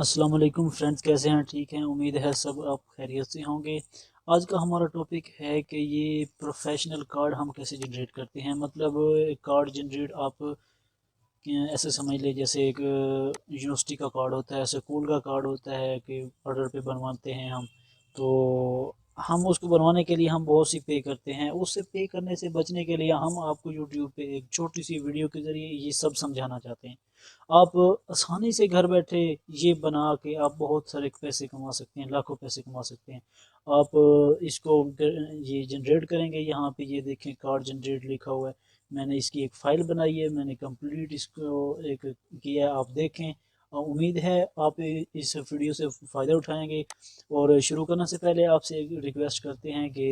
अस्सलाम वालेकुम फ्रेंड्स, कैसे हैं? ठीक हैं, उम्मीद है सब आप खैरियत से होंगे। आज का हमारा टॉपिक है कि ये प्रोफेशनल कार्ड हम कैसे जनरेट करते हैं। मतलब कार्ड जनरेट आप ऐसे समझ ले, जैसे एक यूनिवर्सिटी का कार्ड होता है, स्कूल का कार्ड होता है कि ऑर्डर पे बनवाते हैं हम। तो हम उसको बनवाने के लिए हम बहुत सी पे करते हैं। उससे पे करने से बचने के लिए हम आपको यूट्यूब पे एक छोटी सी वीडियो के ज़रिए ये सब समझाना चाहते हैं। आप आसानी से घर बैठे ये बना के आप बहुत सारे पैसे कमा सकते हैं, लाखों पैसे कमा सकते हैं। आप इसको ये जनरेट करेंगे। यहाँ पे ये देखें, कार्ड जनरेट लिखा हुआ है। मैंने इसकी एक फ़ाइल बनाई है, मैंने कंप्लीट इसको एक किया है, आप देखें। उम्मीद है आप इस वीडियो से फ़ायदा उठाएंगे। और शुरू करने से पहले आपसे एक रिक्वेस्ट करते हैं कि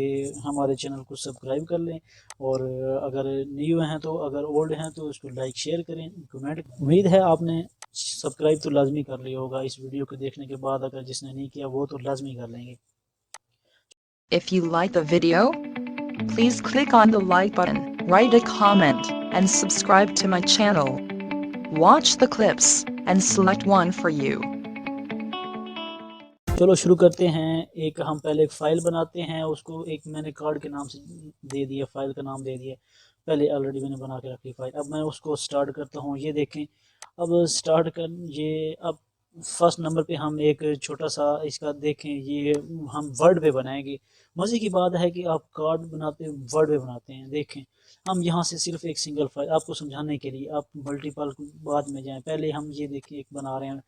हमारे चैनल को सब्सक्राइब कर लें। और अगर न्यू हैं तो, अगर ओल्ड हैं तो उसको लाइक शेयर करें, कमेंट। उम्मीद है आपने सब्सक्राइब तो लाजमी कर लिया होगा इस वीडियो को देखने के बाद। अगर जिसने नहीं किया वो तो लाजमी कर लेंगे। If you like the video, please click on the like button, write a comment, and subscribe to my channel. Watch the clips and select one for you. चलो शुरू करते हैं। एक हम पहले एक फ़ाइल बनाते हैं, उसको एक मैंने कार्ड के नाम से दे दिया, फ़ाइल का नाम दे दिया। पहले ऑलरेडी मैंने बना के रखी फ़ाइल। अब मैं उसको स्टार्ट करता हूँ। ये देखें, अब स्टार्ट कर ये अब फर्स्ट नंबर पे हम एक छोटा सा इसका देखें, ये हम वर्ड पे बनाएंगे। मज़े की बात है कि आप कार्ड बनाते वर्ड पे बनाते हैं। देखें, हम यहाँ से सिर्फ एक सिंगल फाइल आपको समझाने के लिए, आप मल्टीपल बाद में जाएं। पहले हम ये देखें, एक बना रहे हैं,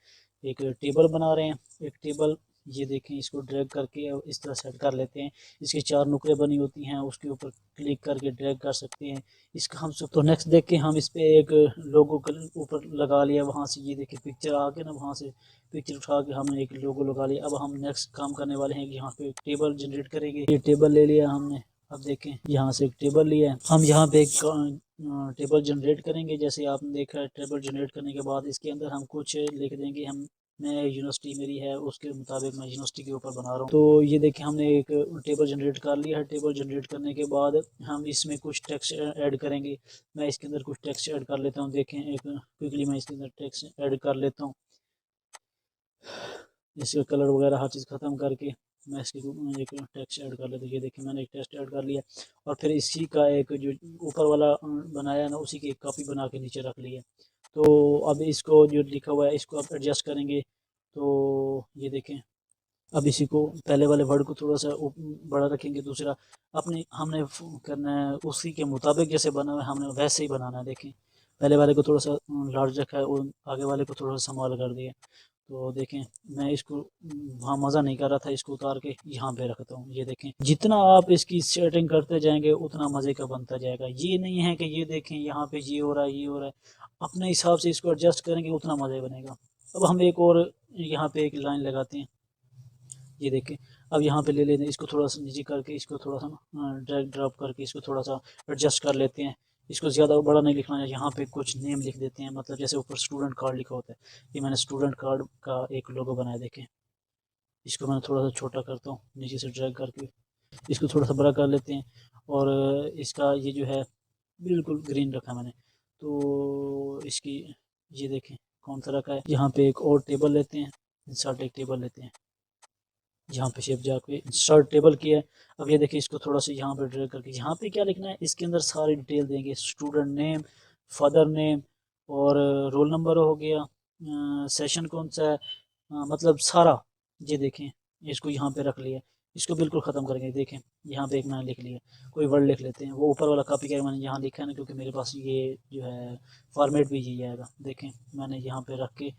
एक टेबल बना रहे हैं। एक टेबल, ये देखें, इसको ड्रैग करके इस तरह सेट कर लेते हैं। इसकी चार नुकरे बनी होती हैं, उसके ऊपर क्लिक करके ड्रैग कर सकते हैं। इसका हम सब तो नेक्स्ट देख के हम इस पे एक लोगो के ऊपर लगा लिया। वहाँ से ये देखिए पिक्चर आके ना, वहाँ से पिक्चर उठा के हमने एक लोगो लगा लिया। अब हम नेक्स्ट काम करने वाले हैं कि यहाँ पे एक टेबल जनरेट करेंगे। ये टेबल ले लिया हमने। अब देखें, यहाँ से एक टेबल लिया है, हम यहाँ पे एक टेबल जनरेट करेंगे। जैसे आपने देखा है, टेबल जनरेट करने के बाद इसके अंदर हम कुछ लिख देंगे। हम मैं यूनिवर्सिटी मेरी है उसके मुताबिक मैं यूनिवर्सिटी के ऊपर बना रहा हूँ। तो ये देखिए, हमने एक टेबल जनरेट कर लिया है। टेबल जनरेट करने के बाद हम इसमें कुछ टेक्स्ट ऐड करेंगे। मैं इसके अंदर कुछ टेक्स्ट ऐड कर लेता हूँ। देखें, एक क्विकली मैं इसके अंदर टेक्स्ट ऐड कर लेता हूँ। इसका कलर वगैरह हर चीज़ ख़त्म करके मैं इसके एक टेक्स्ट ऐड कर लेता हूँ। ये देखिए, मैंने एक टेक्स्ट ऐड कर लिया। और फिर इसी का एक जो ऊपर वाला बनाया ना, उसी की एक कॉपी बना के नीचे रख लिया। तो अब इसको जो लिखा हुआ है इसको आप एडजस्ट करेंगे। तो ये देखें, अब इसी को पहले वाले वर्ड को थोड़ा सा बड़ा रखेंगे। दूसरा अपने हमने करना है उसी के मुताबिक, जैसे बना हुआ है हमने वैसे ही बनाना है। देखें, पहले वाले को थोड़ा सा लार्ज रखा है और आगे वाले को थोड़ा सा स्मॉल कर दिया। तो देखें, मैं इसको वहाँ मज़ा नहीं कर रहा था, इसको उतार के यहाँ पे रखता हूँ। ये देखें, जितना आप इसकी सेटिंग करते जाएंगे उतना मज़े का बनता जाएगा। ये नहीं है कि ये देखें यहाँ पे ये हो रहा है, ये हो रहा है। अपने हिसाब से इसको एडजस्ट करेंगे उतना मज़ा बनेगा। अब हम एक और यहाँ पे एक लाइन लगाते हैं। ये देखें, अब यहाँ पे ले लेते हैं, इसको थोड़ा सा नीचे करके, इसको थोड़ा सा ड्रैग ड्रॉप करके इसको थोड़ा सा एडजस्ट कर लेते हैं। इसको ज़्यादा बड़ा नहीं लिखना है। यहाँ पे कुछ नेम लिख देते हैं, मतलब जैसे ऊपर स्टूडेंट कार्ड लिखा होता है, ये मैंने स्टूडेंट कार्ड का एक लोगो बनाया। देखें, इसको मैं थोड़ा सा छोटा करता हूँ, नीचे से ड्रैग करके इसको थोड़ा सा बड़ा कर लेते हैं। और इसका ये जो है बिल्कुल ग्रीन रखा मैंने। तो इसकी ये देखें कौन सा रखा है। यहाँ पे एक और टेबल लेते हैं, इंसर्ट एक टेबल लेते हैं। यहाँ पे शेप जाके इंसर्ट टेबल किया है। अब ये देखिए, इसको थोड़ा सा यहाँ पे ड्रैग करके यहाँ पे क्या लिखना है, इसके अंदर सारी डिटेल देंगे। स्टूडेंट नेम, फादर नेम, और रोल नंबर हो गया, सेशन कौन सा है, मतलब सारा। ये देखें, इसको यहाँ पे रख लिया। इसको बिल्कुल ख़त्म करेंगे। देखें, यहाँ पे एक मैंने लिख लिया, कोई वर्ड लिख लेते हैं। वो ऊपर वाला कॉपी करके मैंने यहाँ लिखा है ना, क्योंकि मेरे पास ये जो है फॉर्मेट भी यही आएगा। देखें, मैंने यहाँ पे रख के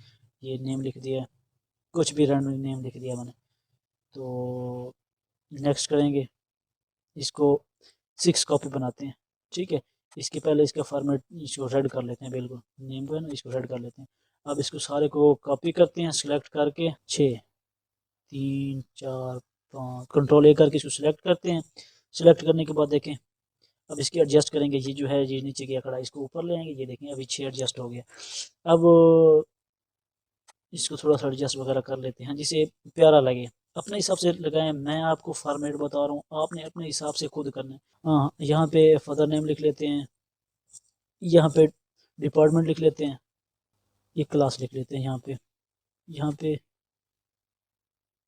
ये नेम लिख दिया, कुछ भी रैंडम नेम लिख दिया मैंने। तो नेक्स्ट करेंगे, इसको 6 कॉपी बनाते हैं। ठीक है, इसके पहले इसका फॉर्मेट इसको रेड कर लेते हैं, बिल्कुल नेम को है ना, इसको रेड कर लेते हैं। अब इसको सारे को कॉपी करते हैं, सिलेक्ट करके 6 3 4 5 कंट्रोल ए करके इसको सिलेक्ट करते हैं। सिलेक्ट करने के बाद देखें, अब इसकी एडजस्ट करेंगे। ये जो है ये नीचे गया खड़ा, इसको ऊपर ले आएंगे। ये देखें, अभी 6 एडजस्ट हो गया। अब इसको थोड़ा सा एडजस्ट वगैरह कर लेते हैं जिसे प्यारा लगे। अपने हिसाब से लगाएं, मैं आपको फॉर्मेट बता रहा हूँ, आपने अपने हिसाब से खुद करना है। हाँ, यहाँ पे फादर नेम लिख लेते हैं, यहाँ पे डिपार्टमेंट लिख लेते हैं, ये क्लास लिख लेते हैं। यहाँ पे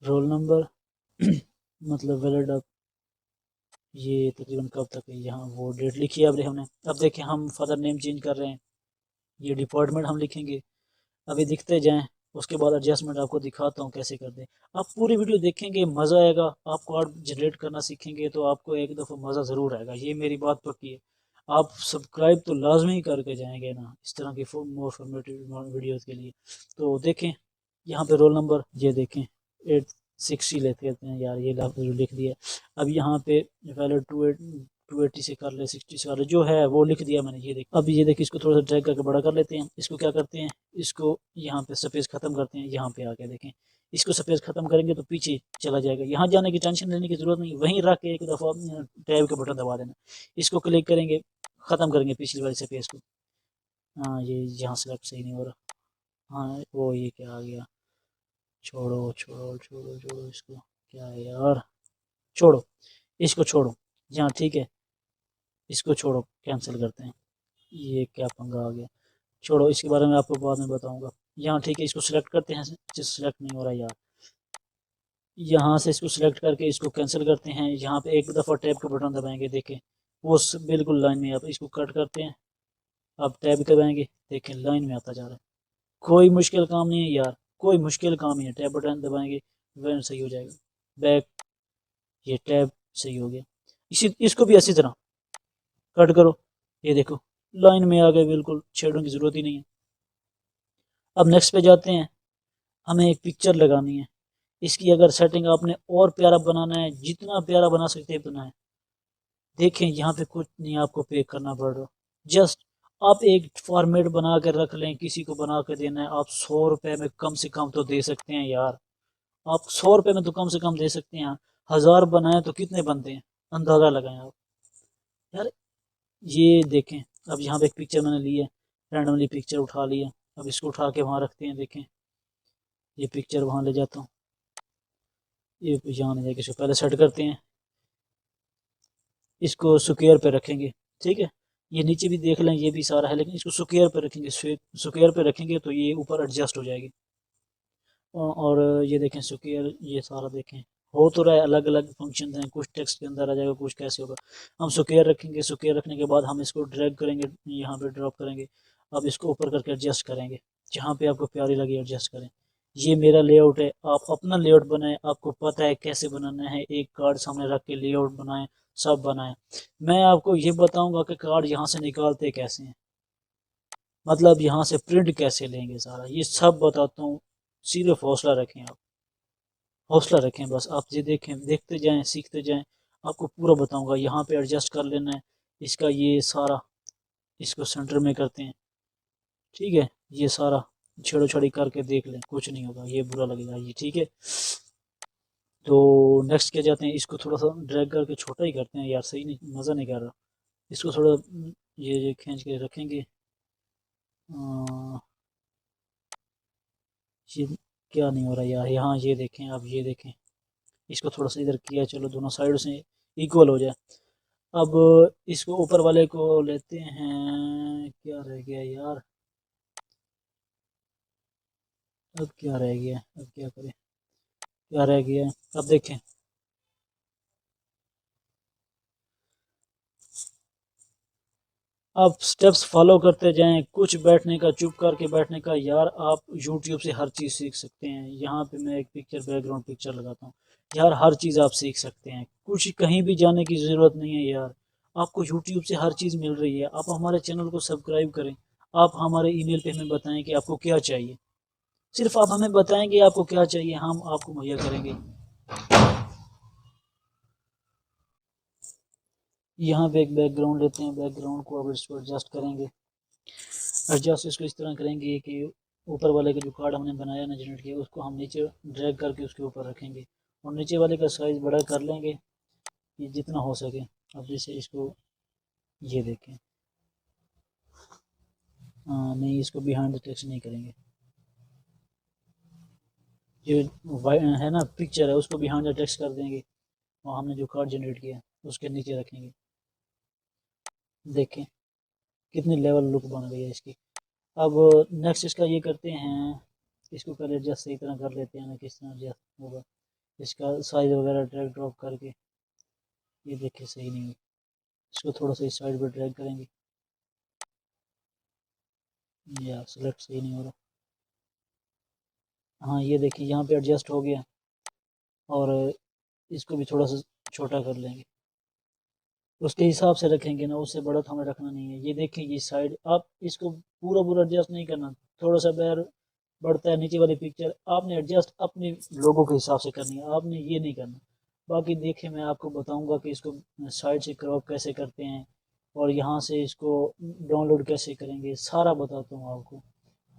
रोल नंबर मतलब वैलिड अब ये तकरीबन कब तक है, यहाँ वो डेट लिखी है अब हमने। अब देखें हम फादर नेम चेंज कर रहे हैं, ये डिपार्टमेंट हम लिखेंगे। अभी दिखते जाएं, उसके बाद एडजस्टमेंट आपको दिखाता हूँ कैसे कर दें। आप पूरी वीडियो देखेंगे मज़ा आएगा, आप कार्ड जनरेट करना सीखेंगे तो आपको एक दफ़ा मज़ा ज़रूर आएगा, ये मेरी बात पक्की है। आप सब्सक्राइब तो लाजमी करके जाएंगे ना इस तरह की मोर फॉर्मेटिव वीडियोज़ के लिए। तो देखें यहाँ पे रोल नंबर ये देखें 860 लेते हैं यार, ये लिख दिया। अब यहाँ पे वैलिड 280 से कर ले, 60 से कर ले, जो है वो लिख दिया मैंने, ये देख। अब ये देखिए इसको थोड़ा सा ड्रैग करके बड़ा कर लेते हैं। इसको क्या करते हैं, इसको यहाँ पे स्पेस ख़त्म करते हैं, यहाँ पे आके देखें इसको स्पेस ख़त्म करेंगे तो पीछे चला जाएगा। यहाँ जाने की टेंशन लेने की ज़रूरत नहीं, वहीं रख के एक दफ़ा टैब के बटन दबा देना। इसको क्लिक करेंगे, ख़त्म करेंगे पिछली वाली स्पेस को। हाँ ये यहाँ सेलेक्ट सही नहीं हो रहा। हाँ वो ये क्या आ गया, छोड़ो छोड़ो छोड़ो छोड़ो इसको, क्या है यार, छोड़ो इसको छोड़ो। यहाँ ठीक है, इसको छोड़ो, कैंसिल करते हैं। ये क्या पंगा आ गया, छोड़ो, इसके बारे में आपको बाद में बताऊंगा। यहाँ ठीक है, इसको सिलेक्ट करते हैं, सिलेक्ट नहीं हो रहा यार। यहाँ से इसको सिलेक्ट करके इसको कैंसिल करते हैं। यहाँ पे एक दफ़ा टैब के बटन दबाएंगे, देखें वो बिल्कुल लाइन में। आप इसको कट करते हैं, अब टैब दबाएंगे, देखें लाइन में आता जा रहा है। कोई मुश्किल काम नहीं है यार, कोई मुश्किल काम नहीं है, टैब बटन दबाएंगे वह सही हो जाएगा। बैक, ये टैब सही हो गया। इसी इसको भी इसी तरह कट करो, ये देखो लाइन में आ गए, बिल्कुल छेड़ों की ज़रूरत ही नहीं है। अब नेक्स्ट पे जाते हैं, हमें एक पिक्चर लगानी है। इसकी अगर सेटिंग आपने और प्यारा बनाना है, जितना प्यारा बना सकते हैं बनाएं। देखें यहाँ पे कुछ नहीं आपको पे करना पड़ रहा, जस्ट आप एक फॉर्मेट बना कर रख लें, किसी को बना कर देना है। आप 100 रुपये में कम से कम तो दे सकते हैं यार, आप 100 रुपये में तो कम से कम दे सकते हैं। 1000 बनाए तो कितने बनते हैं, अंदाज़ा लगाएं आप यार। ये देखें, अब यहाँ पे एक पिक्चर मैंने ली है, रैंडमली पिक्चर उठा लिया। अब इसको उठा के वहाँ रखते हैं, देखें ये पिक्चर वहाँ ले जाता हूँ, ये यहाँ ले जाके इसको पहले सेट करते हैं, इसको स्क्वायर पे रखेंगे। ठीक है, ये नीचे भी देख लें, ये भी सारा है, लेकिन इसको स्क्वायर पे रखेंगे। स्क्वायर पे रखेंगे तो ये ऊपर एडजस्ट हो जाएगी। और ये देखें स्क्वायर, ये सारा देखें हो तो रहा है। अलग अलग फंक्शन हैं, कुछ टेक्स्ट के अंदर आ जाएगा, कुछ कैसे होगा। हम स्क्वायर रखेंगे, स्क्वायर रखने के बाद हम इसको ड्रैग करेंगे, यहाँ पे ड्रॉप करेंगे। अब इसको ऊपर करके एडजस्ट करेंगे, जहाँ पे आपको प्यारी लगे एडजस्ट करें। ये मेरा लेआउट है, आप अपना लेआउट बनाएं, आपको पता है कैसे बनाना है। एक कार्ड सामने रख के लेआउट बनाएं, सब बनाएं। मैं आपको ये बताऊंगा कि कार्ड यहाँ से निकालते कैसे हैं, मतलब यहाँ से प्रिंट कैसे लेंगे, सारा ये सब बताता हूँ। सिर्फ हौसला रखें आप, हौसला रखें बस। आप ये देखें, देखते जाएं, सीखते जाएं, आपको पूरा बताऊंगा। यहाँ पे एडजस्ट कर लेना है इसका, ये सारा इसको सेंटर में करते हैं। ठीक है, ये सारा छेड़ो छड़ी करके देख लें, कुछ नहीं होगा, ये बुरा लगेगा ये। ठीक है, तो नेक्स्ट क्या जाते हैं, इसको थोड़ा सा ड्रैग करके छोटा ही करते हैं यार, सही नहीं, मज़ा नहीं कर रहा। इसको थोड़ा ये खींच के रखेंगे। ये क्या नहीं हो रहा यार, यहाँ ये देखें, आप ये देखें, इसको थोड़ा सा इधर किया, चलो दोनों साइड से इक्वल हो जाए। अब इसको ऊपर वाले को लेते हैं, क्या रह गया यार, अब क्या रह गया, अब क्या करें, क्या रह गया। अब देखें, आप स्टेप्स फॉलो करते जाएं, कुछ बैठने का, चुप करके बैठने का यार। आप यूट्यूब से हर चीज़ सीख सकते हैं। यहाँ पे मैं एक पिक्चर, बैकग्राउंड पिक्चर लगाता हूँ यार, हर चीज़ आप सीख सकते हैं, कुछ कहीं भी जाने की ज़रूरत नहीं है यार। आपको यूट्यूब से हर चीज़ मिल रही है। आप हमारे चैनल को सब्सक्राइब करें, आप हमारे ईमेल पे हमें बताएं कि आपको क्या चाहिए। सिर्फ आप हमें बताएंगे आपको क्या चाहिए, हम आपको मुहैया करेंगे। यहाँ पे एक बैकग्राउंड लेते हैं, बैकग्राउंड को अब इसको एडजस्ट करेंगे। एडजस्ट इसको इस तरह करेंगे कि ऊपर वाले का जो कार्ड हमने बनाया ना, जनरेट किया, उसको हम नीचे ड्रैग करके उसके ऊपर रखेंगे, और नीचे वाले का साइज़ बड़ा कर लेंगे ये जितना हो सके। अब जैसे इसको ये देखें, नहीं इसको बिहाइंड द टेक्स्ट नहीं करेंगे, जो है ना पिक्चर है उसको बिहाइंड द टेक्स्ट कर देंगे, और हमने जो कार्ड जनरेट किया उसके नीचे रखेंगे। देखें कितनी लेवल लुक बन गई है इसकी। अब नेक्स्ट इसका ये करते हैं, इसको पहले एडजस्ट सही तरह कर लेते हैं ना, किस तरह एडजस्ट होगा। इसका साइज़ वगैरह ड्रैग ड्रॉप करके ये देखिए सही नहीं है। इसको थोड़ा सा इस साइड पर ड्रैग करेंगे, या सिलेक्ट सही नहीं हो रहा। हाँ ये देखिए यहाँ पे एडजस्ट हो गया, और इसको भी थोड़ा सा छोटा कर लेंगे। उसके हिसाब से रखेंगे ना, उससे बड़ा तो हमें रखना नहीं है। ये देखिए ये साइड, आप इसको पूरा पूरा एडजस्ट नहीं करना, थोड़ा सा पैर बढ़ता है नीचे वाली पिक्चर, आपने एडजस्ट अपने लोगों के हिसाब से करनी है, आपने ये नहीं करना। बाकी देखिए मैं आपको बताऊंगा कि इसको साइड से क्रॉप कैसे करते हैं, और यहाँ से इसको डाउनलोड कैसे करेंगे, सारा बताता हूँ आपको।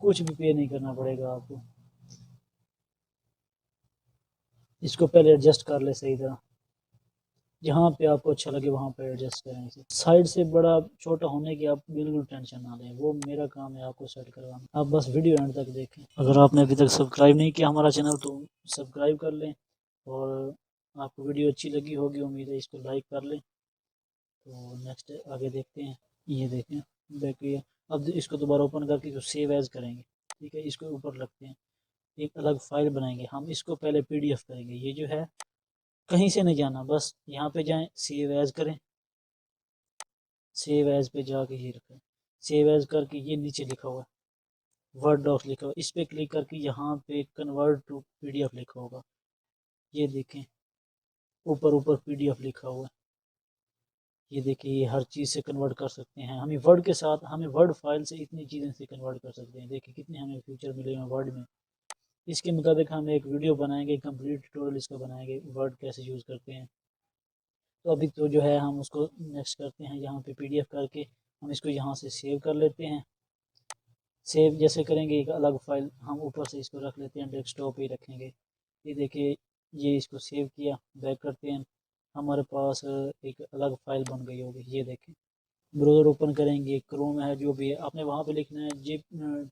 कुछ भी पे नहीं करना पड़ेगा आपको। इसको पहले एडजस्ट कर ले सही तरह, जहाँ पे आपको अच्छा लगे वहाँ पे एडजस्ट करें इसे। साइड से बड़ा छोटा होने की आप बिल्कुल टेंशन ना लें, वो मेरा काम है आपको सेट करवाना। आप बस वीडियो एंड तक देखें। अगर आपने अभी तक सब्सक्राइब नहीं किया हमारा चैनल तो सब्सक्राइब कर लें, और आपको वीडियो अच्छी लगी होगी उम्मीद है, इसको लाइक कर लें। तो नेक्स्ट आगे देखते हैं। ये देखें बैक किया। अब इसको दोबारा ओपन करके इसको सेव एज करेंगे। ठीक है, इसको ऊपर रखते हैं, एक अलग फाइल बनाएंगे हम। इसको पहले पीडीएफ करेंगे। ये जो है कहीं से नहीं जाना, बस यहाँ पे जाएं, सेव एज करें। सेव एज पे जाके ये रखें, सेव एज करके ये नीचे लिखा हुआ है वर्ड डॉक्स लिखा हुआ है, इस पे क्लिक करके यहाँ पे कन्वर्ट टू पीडीएफ लिखा होगा। ये देखें ऊपर ऊपर पीडीएफ लिखा हुआ है। ये देखिए ये हर चीज़ से कन्वर्ट कर सकते हैं। हमें वर्ड के साथ, हमें वर्ड फाइल से इतनी चीज़ें से कन्वर्ट कर सकते हैं। देखिए कितने हमें फीचर मिले हैं वर्ड में। इसके मुताबिक हम एक वीडियो बनाएंगे, कंप्लीट ट्यूटोरियल इसका बनाएंगे, वर्ड कैसे यूज़ करते हैं। तो अभी तो जो है हम उसको नेक्स्ट करते हैं, यहाँ पे पीडीएफ करके हम इसको यहाँ से सेव कर लेते हैं। सेव जैसे करेंगे एक अलग फाइल हम ऊपर से इसको रख लेते हैं, डेस्कटॉप पे रखेंगे। ये देखिए ये इसको सेव किया, बैक करते हैं, हमारे पास एक अलग फाइल बन गई होगी। ये देखें ब्राउज़र ओपन करेंगे, क्रोम है जो भी है, आपने वहाँ पे लिखना है जे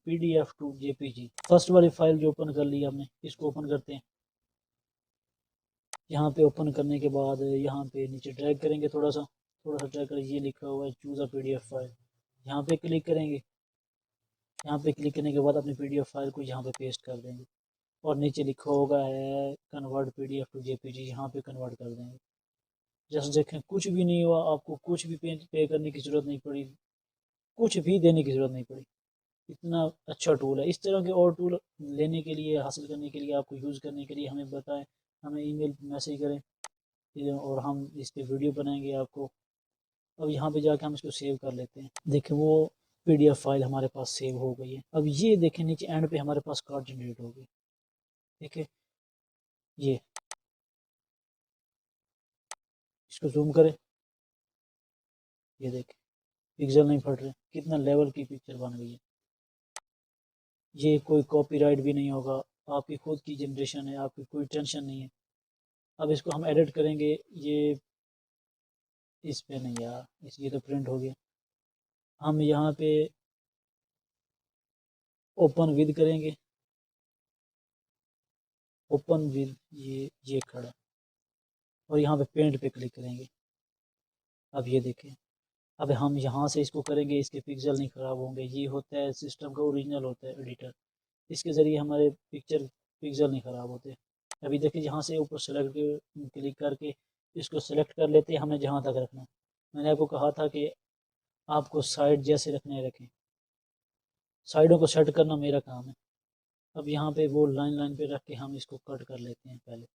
PDF टू JPG। फर्स्ट वाली फाइल जो ओपन कर ली हमने, इसको ओपन करते हैं। यहाँ पे ओपन करने के बाद यहाँ पे नीचे ड्रैग करेंगे, थोड़ा सा ड्रैग कर, ये लिखा हुआ है चूज़ अ PDF फाइल, यहाँ पे क्लिक करेंगे। यहाँ पे क्लिक करने के बाद अपनी PDF फाइल को यहाँ पे पेस्ट कर देंगे, और नीचे लिखा होगा है कन्वर्ट PDF टू JPG, यहाँ पे कन्वर्ट कर देंगे। जस्ट देखें कुछ भी नहीं हुआ, आपको कुछ भी पे करने की ज़रूरत नहीं पड़ी, कुछ भी देने की ज़रूरत नहीं पड़ी। इतना अच्छा टूल है। इस तरह के और टूल लेने के लिए, हासिल करने के लिए, आपको यूज़ करने के लिए हमें बताएं, हमें ईमेल मैसेज करें, और हम इस पर वीडियो बनाएंगे आपको। अब यहाँ पे जाके हम इसको सेव कर लेते हैं। देखें वो PDF फाइल हमारे पास सेव हो गई है। अब ये देखें नीचे एंड पे हमारे पास कार्ड जनरेट हो गई। ठीक है, ये इसको जूम करें, ये देखें पिक्सल नहीं फट रहे, कितना लेवल की पिक्चर बन गई है। ये कोई कॉपीराइट भी नहीं होगा, आपकी खुद की जनरेशन है, आपकी कोई टेंशन नहीं है। अब इसको हम एडिट करेंगे, ये इस पे नहीं यार, इस ये तो प्रिंट हो गया। हम यहाँ पे ओपन विद करेंगे, ओपन विद ये खड़ा, और यहाँ पे पेंट पे क्लिक करेंगे। अब ये देखें, अब हम यहाँ से इसको करेंगे, इसके पिक्सल नहीं ख़राब होंगे। ये होता है सिस्टम का ओरिजिनल होता है एडिटर, इसके ज़रिए हमारे पिक्सल नहीं ख़राब होते। अभी देखिए यहाँ से ऊपर सेलेक्ट क्लिक करके इसको सेलेक्ट कर लेते हैं, हमें जहाँ तक रखना। मैंने आपको कहा था कि आपको साइड जैसे रखने रखें, साइडों को सेट करना मेरा काम है। अब यहाँ पे वो लाइन लाइन पे रख के हम इसको कट कर लेते हैं पहले।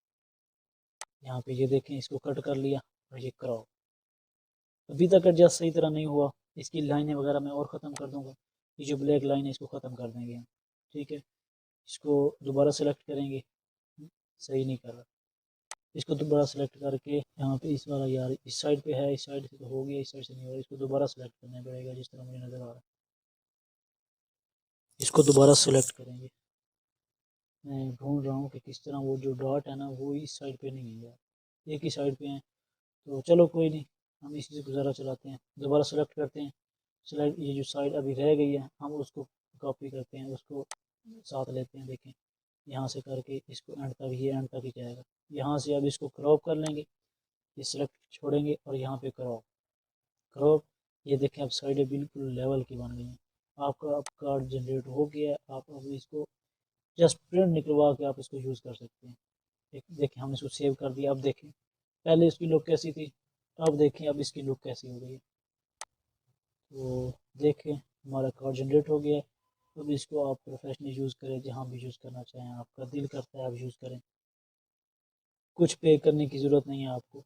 यहाँ पे ये देखें इसको कट कर लिया, और ये क्रॉप। अभी तक एडजस्ट सही तरह नहीं हुआ, इसकी लाइनें वगैरह मैं और ख़त्म कर दूँगा। ये जो ब्लैक लाइन है इसको ख़त्म कर देंगे हम। ठीक है, इसको दोबारा सेलेक्ट करेंगे, सही नहीं कर रहा। इसको दोबारा सेलेक्ट करके यहाँ पे इस वाला, यार इस साइड पे है, इस साइड से तो हो गया, इस साइड से नहीं हो रहा, इसको दोबारा सेलेक्ट करना पड़ेगा जिस तरह मुझे नज़र आ रहा है। इसको दोबारा सेलेक्ट करेंगे। मैं ढूंढ रहा हूँ कि किस तरह वो जो डॉट है ना वो इस साइड पे नहीं है यार, एक ही साइड पे है। तो चलो कोई नहीं, हम इसी से गुजारा चलाते हैं। दोबारा सेलेक्ट करते हैं, सेलेक्ट ये जो साइड अभी रह गई है हम उसको कॉपी करते हैं, उसको साथ लेते हैं। देखें यहाँ से करके इसको एंड तक, ये एंड तक ही जाएगा। यहाँ से अब इसको क्रॉप कर लेंगे, ये सेलेक्ट छोड़ेंगे, और यहाँ पे क्रॉप क्रॉप। ये देखें अब साइडें बिल्कुल लेवल की बन गई हैं। आपका अब कार्ड जनरेट हो गया है। आप अब इसको जस्ट प्रिंट निकलवा के आप इसको यूज़ कर सकते हैं। एक देखें हमने इसको सेव कर दिया। अब देखें पहले इसकी लुक कैसी थी, अब देखें अब इसकी लुक कैसी हो गई है। तो देखें हमारा कार्ड जनरेट हो गया है। अब इसको आप प्रोफेशनली यूज़ करें, जहाँ भी यूज़ करना चाहें, आपका दिल करता है आप यूज़ करें। कुछ पे करने की ज़रूरत नहीं है आपको,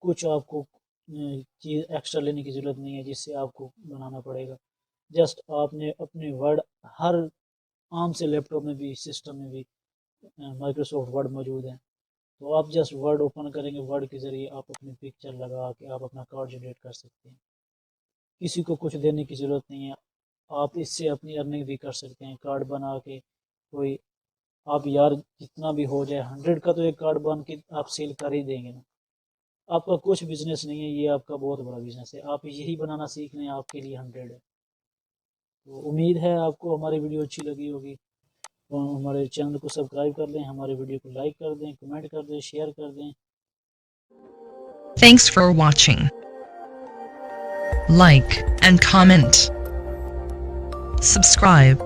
कुछ आपको चीज़ एक्स्ट्रा लेने की ज़रूरत नहीं है जिससे आपको बनाना पड़ेगा। जस्ट आपने अपने वर्ड, हर आम से लैपटॉप में भी, सिस्टम में भी माइक्रोसॉफ्ट वर्ड मौजूद है। तो आप जस्ट वर्ड ओपन करेंगे, वर्ड के ज़रिए आप अपनी पिक्चर लगा के आप अपना कार्ड जनरेट कर सकते हैं। किसी को कुछ देने की ज़रूरत नहीं है, आप इससे अपनी अर्निंग भी कर सकते हैं कार्ड बना के। कोई आप यार जितना भी हो जाए 100 का तो एक कार्ड बन के आप सेल कर ही देंगे ना। आपका कुछ बिजनेस नहीं है, ये आपका बहुत बड़ा बिजनेस है। आप यही बनाना सीख लें, आपके लिए 100 है। तो उम्मीद है आपको हमारी वीडियो अच्छी लगी होगी। तो हमारे चैनल को सब्सक्राइब कर लें, हमारे वीडियो को लाइक कर दें, कमेंट कर दें, शेयर कर दें। Thanks for watching. Like and comment. Subscribe.